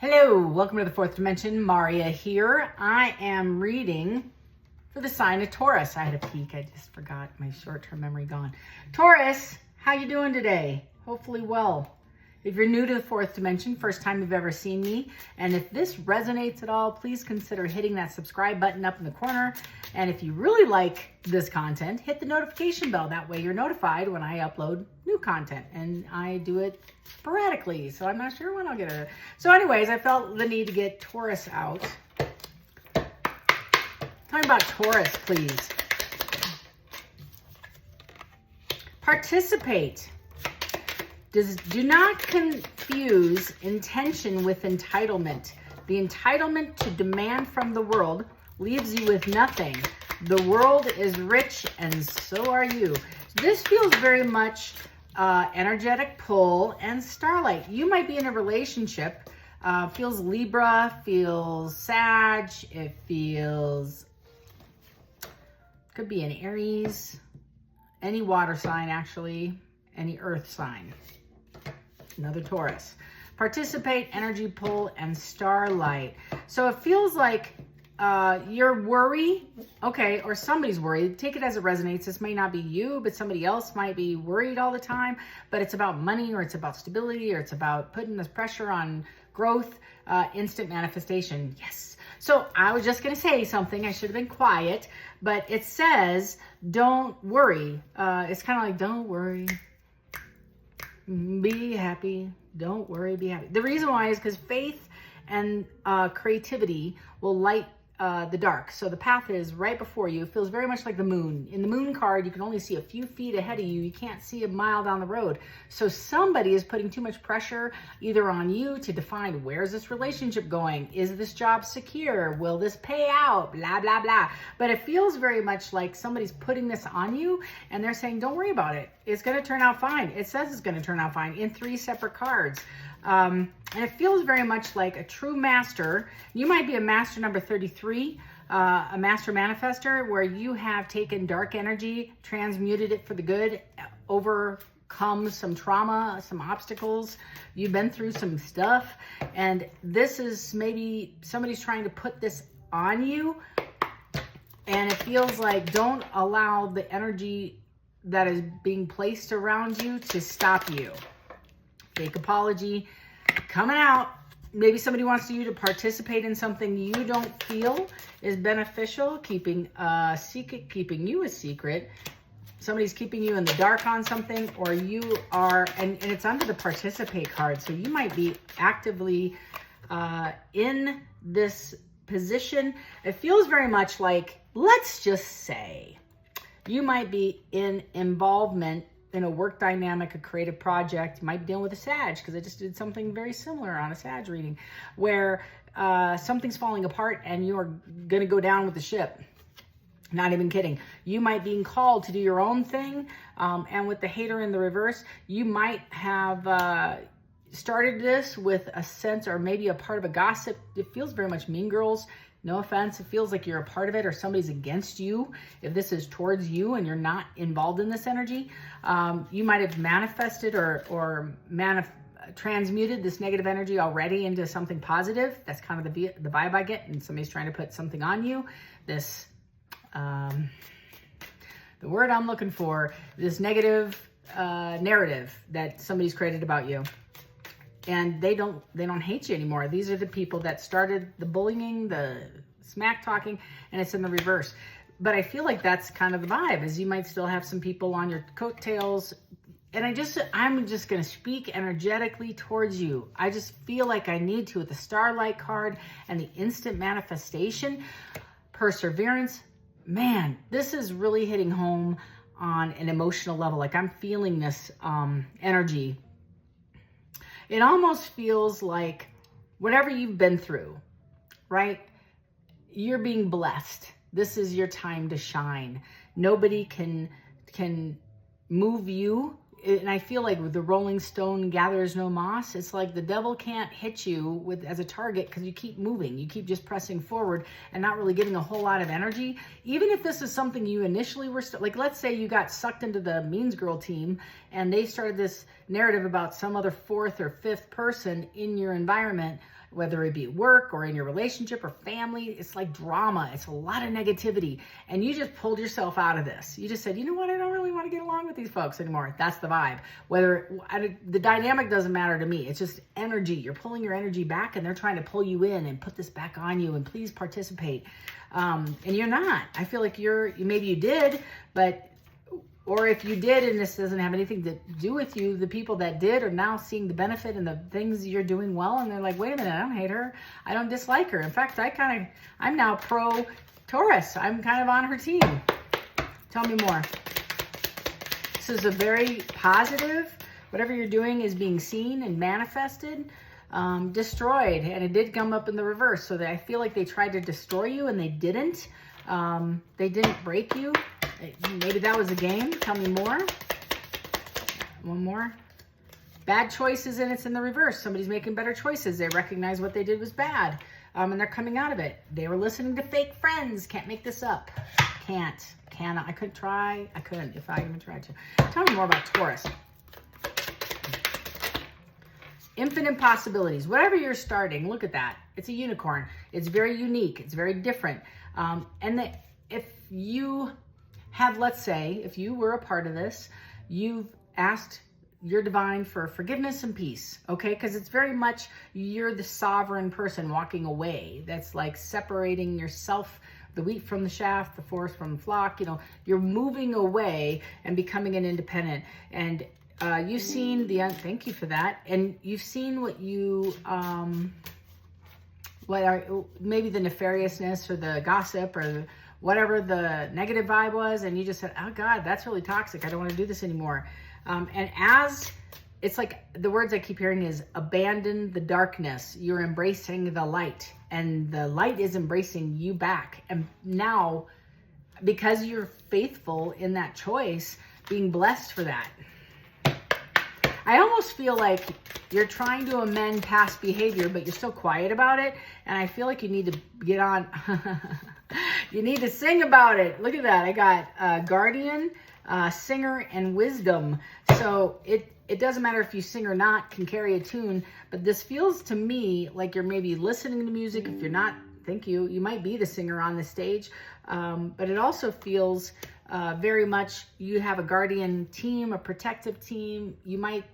Hello, welcome to the fourth dimension. Maria here. I am reading for the sign of Taurus. I had a peek. I just forgot. My short-term memory gone. Taurus, how you doing today? Hopefully well. If you're new to the fourth dimension, first time you've ever seen me, and if this resonates at all, please consider hitting that subscribe button up in the corner. And if you really like this content, hit the notification bell. That way you're notified when I upload new content. And I do it sporadically, so I'm not sure when I'll get it. So anyways, I felt the need to get Taurus out. Tell me about Taurus, please. Participate. Do not confuse intention with entitlement. The entitlement to demand from the world leaves you with nothing. The world is rich and so are you. This feels very much energetic pull and starlight. You might be in a relationship, feels Libra, feels Sag, it feels, could be an Aries, any water sign actually, any earth sign. Another Taurus. Participate, energy pull, and starlight. So it feels like your worry, okay, or somebody's worried. Take it as it resonates. This may not be you, but somebody else might be worried all the time. But it's about money, or it's about stability, or it's about putting this pressure on growth, instant manifestation. Yes. So I was just going to say something. I should have been quiet. But it says, don't worry. It's kind of like, don't worry. Be happy. Don't worry, be happy. The reason why is because faith and creativity will light the dark. So the path is right before you. It feels very much like the moon. In the moon card, you can only see a few feet ahead of you. You can't see a mile down the road. So somebody is putting too much pressure either on you to define, where's this relationship going? Is this job secure? Will this pay out? Blah, blah, blah. But it feels very much like somebody's putting this on you and they're saying, don't worry about it. It's going to turn out fine. It says it's going to turn out fine in 3 separate cards. And it feels very much like a true master. You might be a master number 33, a master manifester, where you have taken dark energy, transmuted it for the good, overcome some trauma, some obstacles. You've been through some stuff. And this is maybe somebody's trying to put this on you. And it feels like don't allow the energy that is being placed around you to stop you. Fake apology coming out. Maybe somebody wants you to participate in something you don't feel is beneficial, keeping a secret, keeping you a secret. Somebody's keeping you in the dark on something, or you are, and it's under the participate card. So you might be actively in this position. It feels very much like, let's just say, you might be in involvement in a work dynamic, a creative project. You might be dealing with a Sag, because I just did something very similar on a Sag reading, where something's falling apart and you're going to go down with the ship. Not even kidding. You might be called to do your own thing. And with the hater in the reverse, you might have started this with a sense, or maybe a part of a gossip. It feels very much Mean Girls. No offense, it feels like you're a part of it, or somebody's against you. If this is towards you and you're not involved in this energy, you might have manifested or transmuted this negative energy already into something positive. That's kind of the vibe I get, and somebody's trying to put something on you. This, the word I'm looking for, this negative narrative that somebody's created about you. And they don't hate you anymore. These are the people that started the bullying, the smack talking, and it's in the reverse. But I feel like that's kind of the vibe, is you might still have some people on your coattails. And I'm just going to speak energetically towards you. I just feel like I need to with the starlight card and the instant manifestation, perseverance. Man, this is really hitting home on an emotional level. Like I'm feeling this energy. It almost feels like whatever you've been through, right? You're being blessed. This is your time to shine. Nobody can move you. And I feel like with the rolling stone gathers no moss, it's like the devil can't hit you as a target because you keep moving. You keep just pressing forward and not really getting a whole lot of energy. Even if this is something you initially were, like let's say you got sucked into the Means Girl team and they started this narrative about some other fourth or fifth person in your environment. whether it be work or in your relationship or family. It's like drama. It's a lot of negativity. And you just pulled yourself out of this. You just said, you know what? I don't really want to get along with these folks anymore. That's the vibe. The dynamic doesn't matter to me. It's just energy. You're pulling your energy back and they're trying to pull you in and put this back on you and please participate. And you're not. I feel like maybe you did, or if you did and this doesn't have anything to do with you, the people that did are now seeing the benefit and the things you're doing well. And they're like, wait a minute, I don't hate her. I don't dislike her. In fact, I'm now pro Taurus. I'm kind of on her team. Tell me more. This is a very positive, whatever you're doing is being seen and manifested, destroyed. And it did come up in the reverse. So that I feel like they tried to destroy you and they didn't. They didn't break you. Maybe that was a game. Tell me more. One more. Bad choices and it's in the reverse. Somebody's making better choices. They recognize what they did was bad. And they're coming out of it. They were listening to fake friends. Can't make this up. Cannot. I could try. I couldn't if I even tried to. Tell me more about Taurus. Infinite possibilities. Whatever you're starting, look at that. It's a unicorn. It's very unique. It's very different. If you have, let's say, if you were a part of this, you've asked your divine for forgiveness and peace, okay? Because it's very much, you're the sovereign person walking away. That's like separating yourself, the wheat from the shaft, the forest from the flock. You know, you're moving away and becoming an independent. And you've seen thank you for that. And you've seen what you, maybe the nefariousness or the gossip or whatever the negative vibe was, and you just said, oh God, that's really toxic. I don't want to do this anymore. And it's like the words I keep hearing is abandon the darkness. You're embracing the light, and the light is embracing you back. And now, because you're faithful in that choice, being blessed for that. I almost feel like you're trying to amend past behavior, but you're still quiet about it. And I feel like you need to get on. You need to sing about it. Look at that. I got guardian, singer, and wisdom. So it doesn't matter if you sing or not, can carry a tune. But this feels to me like you're maybe listening to music. If you're not, thank you. You might be the singer on the stage. But it also feels very much you have a guardian team, a protective team. You might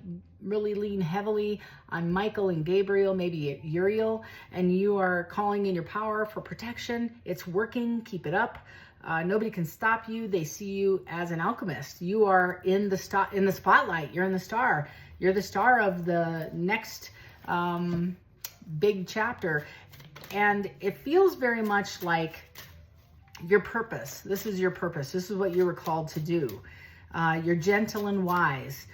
really lean heavily on Michael and Gabriel, maybe Uriel, and you are calling in your power for protection. It's working. Keep it up. Nobody can stop you. They see you as an alchemist. You are in the spotlight. You're in the star. You're the star of the next big chapter. And it feels very much like your purpose. This is your purpose. This is what you were called to do. You're gentle and wise.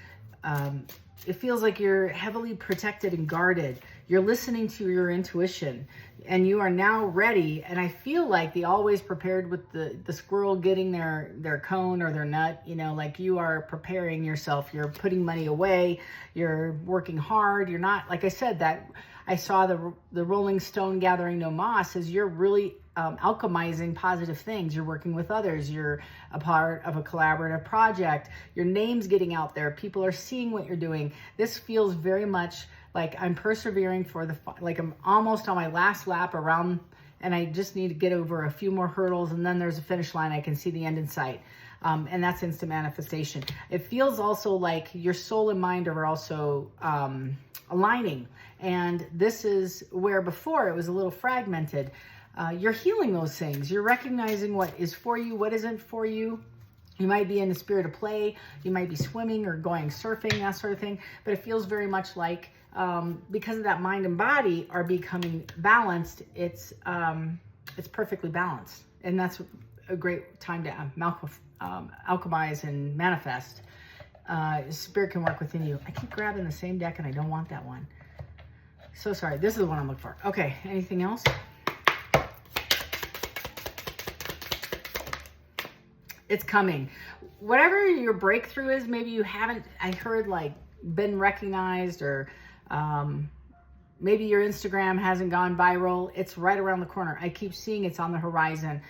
It feels like you're heavily protected and guarded. You're listening to your intuition and you are now ready. And I feel like the always prepared with the squirrel getting their cone or their nut, you know, like you are preparing yourself. You're putting money away. You're working hard. You're not, like I said, that I saw the rolling stone gathering no moss as you're really alchemizing positive things. You're working with others. You're a part of a collaborative project. Your name's getting out there. People are seeing what you're doing. This feels very much like I'm persevering like I'm almost on my last lap around, and I just need to get over a few more hurdles, and then there's a finish line. I can see the end in sight. And that's instant manifestation. It feels also like your soul and mind are also aligning. And this is where before it was a little fragmented. You're healing those things. You're recognizing what is for you, what isn't for you. You might be in the spirit of play. You might be swimming or going surfing, that sort of thing. But it feels very much like because of that mind and body are becoming balanced, it's perfectly balanced. And that's a great time to alchemize and manifest. Spirit can work within you. I keep grabbing the same deck and I don't want that one. So sorry. This is the one I'm looking for. Okay. Anything else? It's coming. Whatever your breakthrough is, maybe you haven't, I heard, like, been recognized, or maybe your Instagram hasn't gone viral. It's right around the corner. I keep seeing it's on the horizon.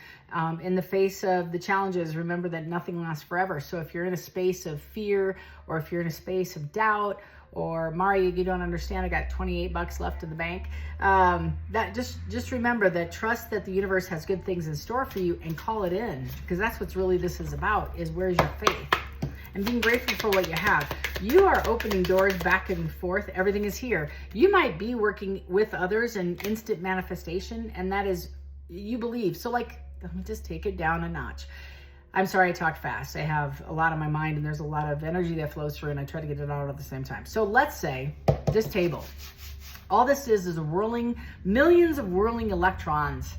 In the face of the challenges, remember that nothing lasts forever. So if you're in a space of fear, or if you're in a space of doubt, or Mari, you don't understand, I got 28 bucks left in the bank. That just remember that, trust that the universe has good things in store for you and call it in, because that's what's really this is about, is where's your faith? And being grateful for what you have. You are opening doors back and forth. Everything is here. You might be working with others in instant manifestation, and that is, you believe. So like, let me just take it down a notch. I'm sorry I talk fast. I have a lot on my mind, and there's a lot of energy that flows through, and I try to get it out at the same time. So let's say this table, all this is whirling, millions of whirling electrons.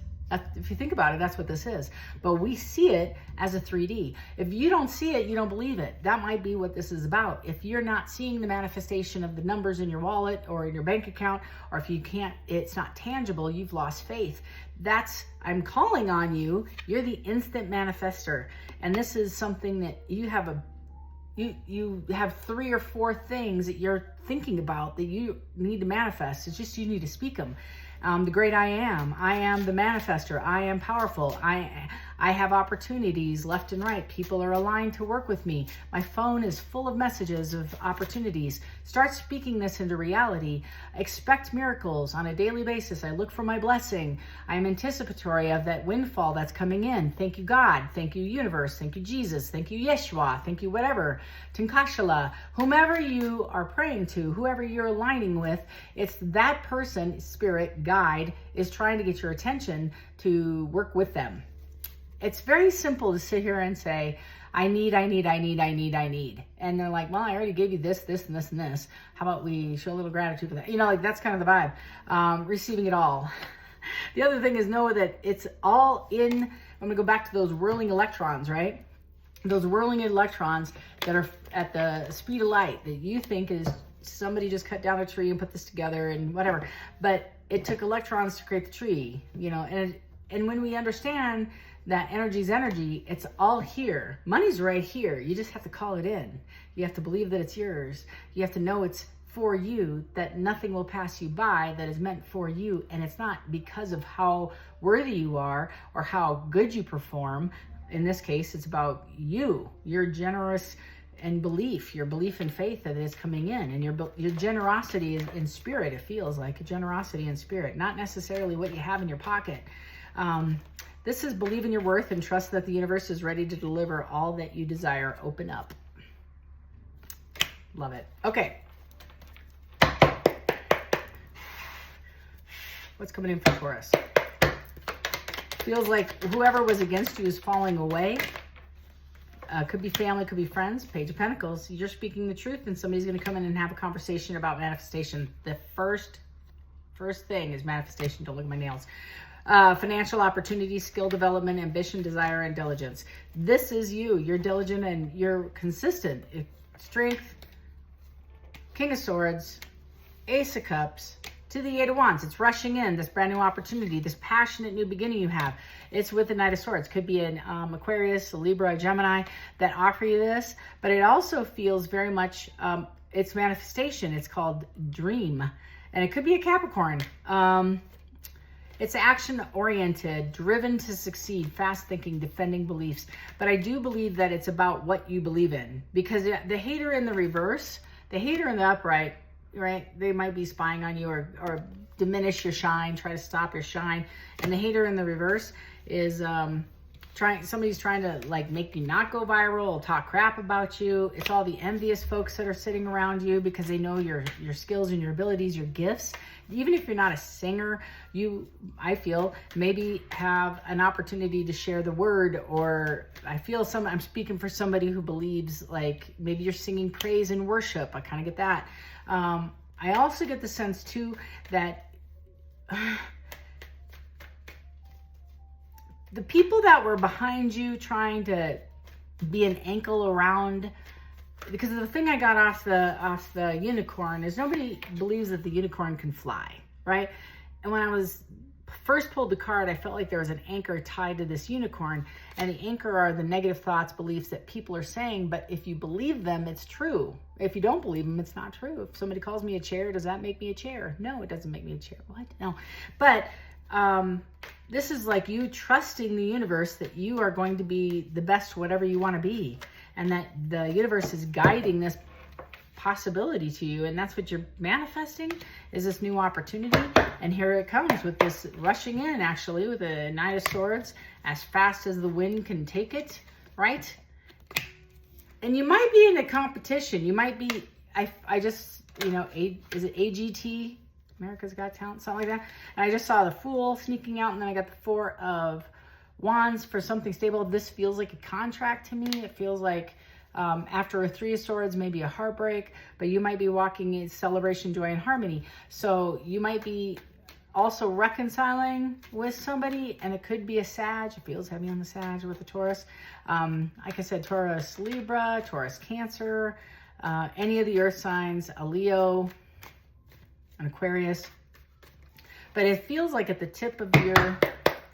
If you think about it, that's what this is. But we see it as a 3D. If you don't see it, you don't believe it. That might be what this is about. If you're not seeing the manifestation of the numbers in your wallet or in your bank account, or if you can't, it's not tangible, you've lost faith. I'm calling on you. You're the instant manifester. And this is something that you have you have 3 or 4 things that you're thinking about that you need to manifest. It's just, you need to speak them. The great I am the manifester, I am powerful, I have opportunities left and right, people are aligned to work with me, my phone is full of messages of opportunities. Start speaking this into reality. Expect miracles on a daily basis. I look for my blessing. I am anticipatory of that windfall that's coming in. Thank you, God. Thank you, universe. Thank you, Jesus. Thank you, Yeshua. Thank you, whatever. Tinkashala. Whomever you are praying to, whoever you're aligning with, it's that person, spirit, guide, is trying to get your attention to work with them. It's very simple to sit here and say, I need. And they're like, well, I already gave you this, and this, and this. How about we show a little gratitude for that? You know, like, that's kind of the vibe. Receiving it all. The other thing is, know that it's all in, I'm going to go back to those whirling electrons, right? Those whirling electrons that are at the speed of light that you think is somebody just cut down a tree and put this together and whatever. But it took electrons to create the tree, you know, and when we understand that energy's energy, it's all here. Money's right here. You just have to call it in. You have to believe that it's yours. You have to know it's for you, that nothing will pass you by that is meant for you. And it's not because of how worthy you are or how good you perform. In this case, it's about you, your generous and belief, your belief and faith that is coming in, and your generosity in spirit. It feels like a generosity in spirit, not necessarily what you have in your pocket. This is believe in your worth and trust that the universe is ready to deliver all that you desire. Open up. Love it. Okay. What's coming in for Taurus? Feels like whoever was against you is falling away. Could be family, could be friends. Page of Pentacles. You're speaking the truth, and somebody's going to come in and have a conversation about manifestation. The first thing is manifestation. Don't look at my nails. Financial opportunity, skill development, ambition, desire, and diligence. This is you. You're diligent and you're consistent. Strength, King of Swords, Ace of Cups, to the 8 of Wands. It's rushing in, this brand new opportunity, this passionate new beginning you have. It's with the Knight of Swords. Could be an Aquarius, a Libra, a Gemini that offer you this, but it also feels very much, it's manifestation. It's called dream, and it could be a Capricorn. It's action-oriented, driven to succeed, fast-thinking, defending beliefs. But I do believe that it's about what you believe in. Because the hater in the reverse, the hater in the upright, right? They might be spying on you or diminish your shine, try to stop your shine. And the hater in the reverse is somebody's trying to like make you not go viral, talk crap about you. It's all the envious folks that are sitting around you because they know your skills and your abilities, your gifts. Even if you're not a singer, I feel, maybe have an opportunity to share the word, or I feel I'm speaking for somebody who believes like maybe you're singing praise and worship. I kind of get that. I also get the sense too that the people that were behind you trying to be an ankle around, because the thing I got off the unicorn is nobody believes that the unicorn can fly, right? And when I was first pulled the card, I felt like there was an anchor tied to this unicorn, and the anchor are the negative thoughts, beliefs that people are saying. But if you believe them, it's true. If you don't believe them, it's not true. If somebody calls me a chair, does that make me a chair? No, it doesn't make me a chair. What? No. But this is like you trusting the universe that you are going to be the best, whatever you want to be. And that the universe is guiding this possibility to you, and that's what you're manifesting, is this new opportunity. And here it comes with this rushing in, actually, with the Knight of Swords, as fast as the wind can take it, right? And you might be in a competition. You might be, I just, you know, is it AGT? America's Got Talent, something like that. And I just saw the Fool sneaking out, and then I got the Four of Wands for something stable. This feels like a contract to me. It feels like after a Three of Swords, maybe a heartbreak, but you might be walking in celebration, joy, and harmony. So you might be also reconciling with somebody, and it could be a Sag. It feels heavy on the Sag with the Taurus. Like I said, Taurus, Libra, Taurus, Cancer, any of the earth signs, a Leo, an Aquarius. But it feels like at the tip of your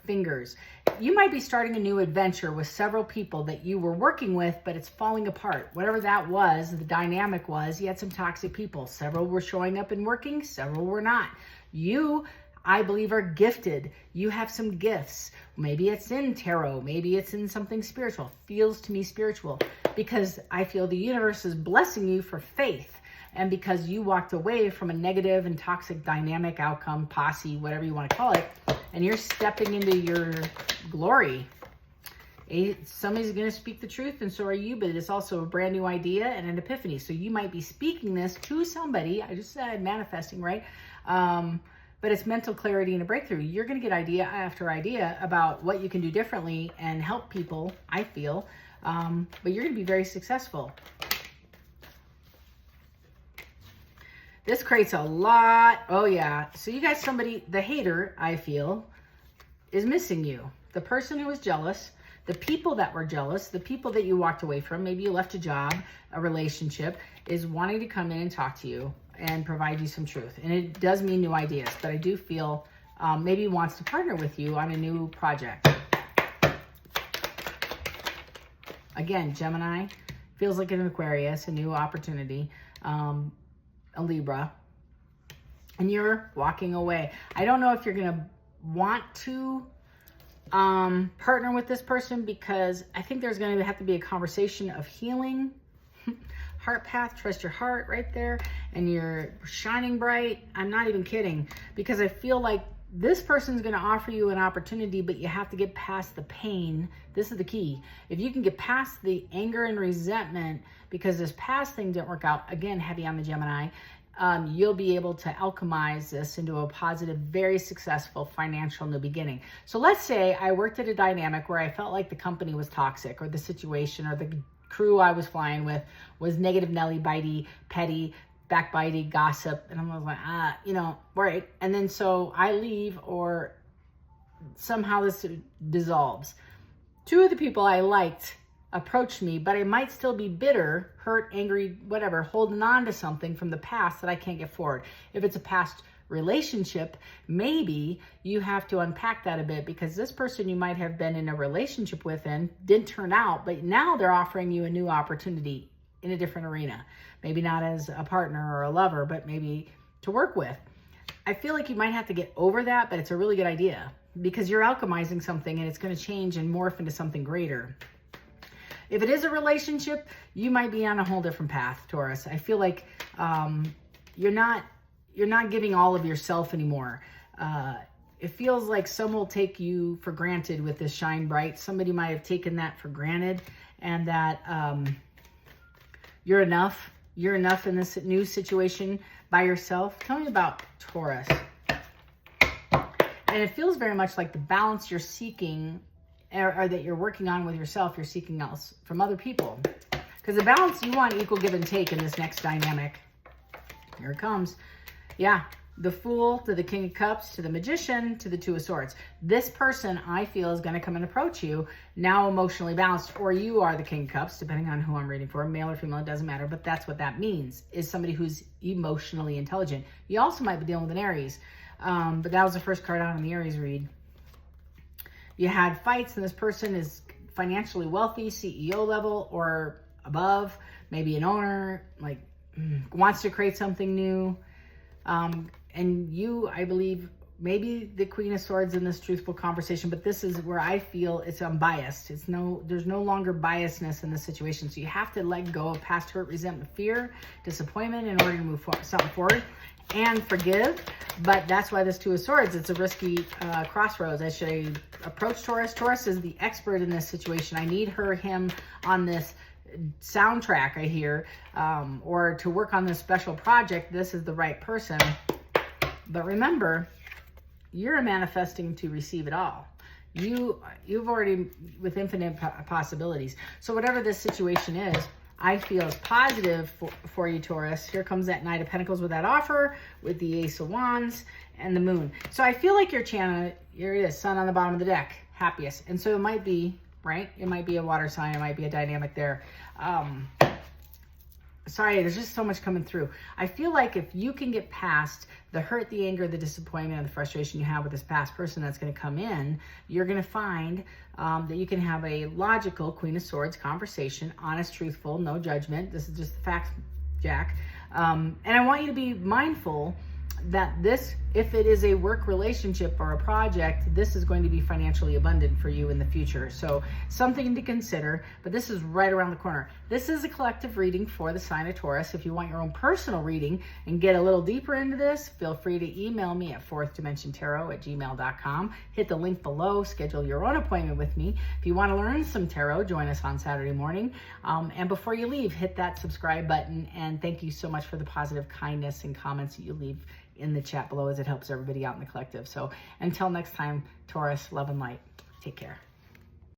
fingers, you might be starting a new adventure with several people that you were working with, but it's falling apart. Whatever that was, the dynamic was, you had some toxic people. Several were showing up and working, several were not. You, I believe, are gifted. You have some gifts. Maybe it's in tarot. Maybe it's in something spiritual. Feels to me spiritual, because I feel the universe is blessing you for faith. And because you walked away from a negative and toxic dynamic outcome, posse, whatever you want to call it, and you're stepping into your glory. Somebody's going to speak the truth, and so are you, but it's also a brand new idea and an epiphany. So you might be speaking this to somebody. I just said manifesting, right? But it's mental clarity and a breakthrough. You're going to get idea after idea about what you can do differently and help people, I feel. But you're going to be very successful. This creates a lot. Oh, yeah. So you got somebody, the hater, I feel, is missing you. The person who was jealous, the people that were jealous, the people that you walked away from, maybe you left a job, a relationship, is wanting to come in and talk to you and provide you some truth. And it does mean new ideas, but I do feel maybe wants to partner with you on a new project. Again, Gemini, feels like an Aquarius, a new opportunity. A Libra, and you're walking away. I don't know if you're going to want to partner with this person, because I think there's going to have to be a conversation of healing. Heart path, trust your heart right there, and you're shining bright. I'm not even kidding, because I feel like this person's going to offer you an opportunity, but you have to get past the pain. This is the key. If you can get past the anger and resentment because this past thing didn't work out, again, heavy on the Gemini, you'll be able to alchemize this into a positive, very successful financial new beginning. So let's say I worked at a dynamic where I felt like the company was toxic, or the situation or the crew I was flying with was negative, Nelly, bitey, petty, backbiting, gossip, and I'm like, you know, right. And then so I leave, or somehow this dissolves. Two of the people I liked approached me, but I might still be bitter, hurt, angry, whatever, holding on to something from the past that I can't get forward. If it's a past relationship, maybe you have to unpack that a bit, because this person you might have been in a relationship with and didn't turn out, but now they're offering you a new opportunity in a different arena. Maybe not as a partner or a lover, but maybe to work with. I feel like you might have to get over that, but it's a really good idea, because you're alchemizing something and it's going to change and morph into something greater. If it is a relationship, you might be on a whole different path, Taurus. I feel like you're not giving all of yourself anymore. It feels like some will take you for granted with this shine bright. Somebody might have taken that for granted, and that you're enough. You're enough in this new situation by yourself. Tell me about Taurus. And it feels very much like the balance you're seeking, or that you're working on with yourself, you're seeking else from other people. Because the balance, you want equal give and take in this next dynamic. Here it comes. Yeah, the Fool to the King of Cups, to the Magician, to the Two of Swords. This person, I feel, is going to come and approach you, now emotionally balanced, or you are the King of Cups, depending on who I'm reading for, male or female, it doesn't matter, but that's what that means, is somebody who's emotionally intelligent. You also might be dealing with an Aries, but that was the first card out in the Aries read. You had fights, and this person is financially wealthy, CEO level or above, maybe an owner, wants to create something new. And you, I believe, maybe the Queen of Swords in this truthful conversation, but this is where I feel it's unbiased. There's no longer biasness in the situation. So you have to let go of past hurt, resentment, fear, disappointment in order to move something forward and forgive. But that's why this Two of Swords, it's a risky crossroads. Should I approach Taurus? Taurus is the expert in this situation. I need him on this soundtrack, I hear, or to work on this special project. This is the right person. But remember, you're manifesting to receive it all. You've already, with infinite possibilities. So whatever this situation is, I feel is positive for you, Taurus. Here comes that Knight of Pentacles with that offer, with the Ace of Wands and the Moon. So I feel like you're channeling, here it is, Sun on the bottom of the deck, happiest. And so it might be, right? It might be a water sign. It might be a dynamic there. Sorry, there's just so much coming through. I feel like if you can get past the hurt, the anger, the disappointment, and the frustration you have with this past person that's going to come in, you're going to find that you can have a logical Queen of Swords conversation, honest, truthful, no judgment. This is just the facts, Jack. And I want you to be mindful that this, if it is a work relationship or a project, this is going to be financially abundant for you in the future. So something to consider, but this is right around the corner. This is a collective reading for the sign of Taurus. If you want your own personal reading and get a little deeper into this, feel free to email me at fourthdimensiontarot@gmail.com. Hit the link below, schedule your own appointment with me. If you want to learn some tarot, join us on Saturday morning. And before you leave, hit that subscribe button. And thank you so much for the positive kindness and comments that you leave in the chat below, as it helps everybody out in the collective. So until next time, Taurus, love and light. Take care.